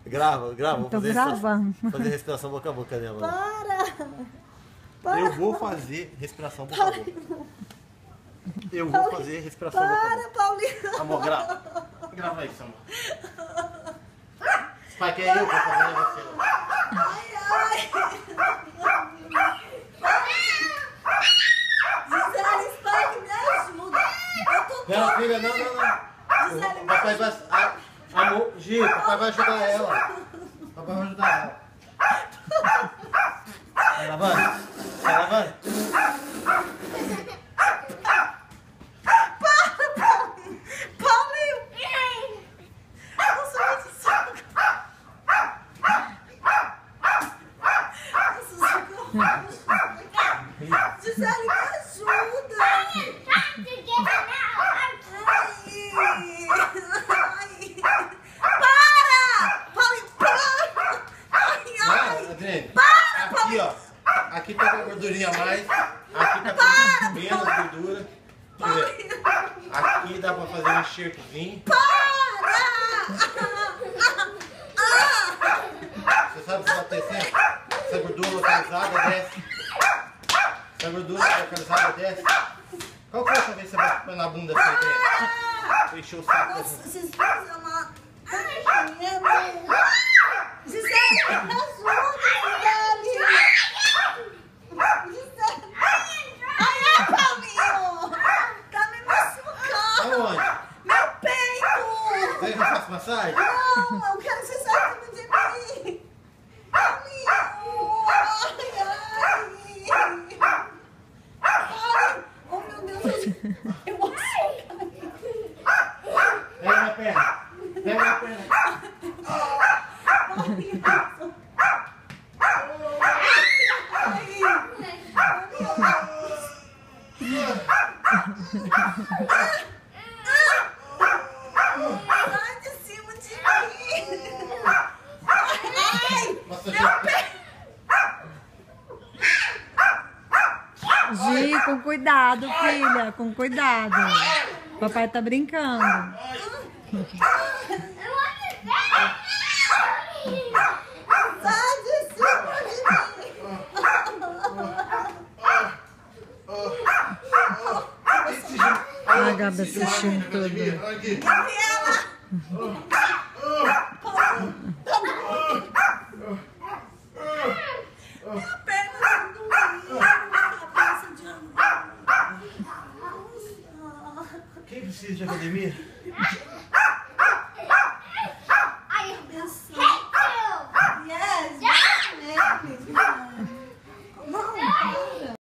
Grava, vou Tô gravando. Fazer respiração boca a boca dela. Para. Eu vou fazer respiração boca a boca. Eu vou fazer respiração boca a boca. Para, Paulinho. Amor, grava isso, amor. Pai, que é eu que vou fazer você. Ai, ai. Gisele, Spike, me ajuda. Eu tô Pera, filha, não. Gisele, Papai vai... Amor, Gil, papai vai ajudar ela. Papai vai ajudar ela. Vai lavando? Vai lavando? Paulinho. Nossa, muito soco. Gisele, me ajuda. Aqui, ó. Aqui tá com a gordurinha a mais. Aqui tá com menos gordura. Deixa eu ver. Aqui dá pra fazer um enxertozinho. Você sabe o que vai acontecer? Essa gordura localizada desce. Essa gordura localizada desce. Qual que é essa vez que você vai pôr na bunda assim, gente? Encheu o saco. Nossa, vocês fazem uma... Gisele, me ajuda, Gisele. Ai, Paulinho. Tá me machucando. Aonde? Meu peito. Você não faz massagem? Não, eu quero que você saia de mim. Paulinho. Ai. Oh, meu Deus. Eu vou sair. Pega minha perna. Pega minha perna. Sai de cima de mim! Ai! Nossa, Meu pé! Gi, com cuidado, filha, com cuidado. Papai tá brincando. Sai de cima de mim! A Gabi assistindo tudo. Gabriela! Minha perna tá doendo, minha cabeça de Quem precisa de academia? Ai, cabeça.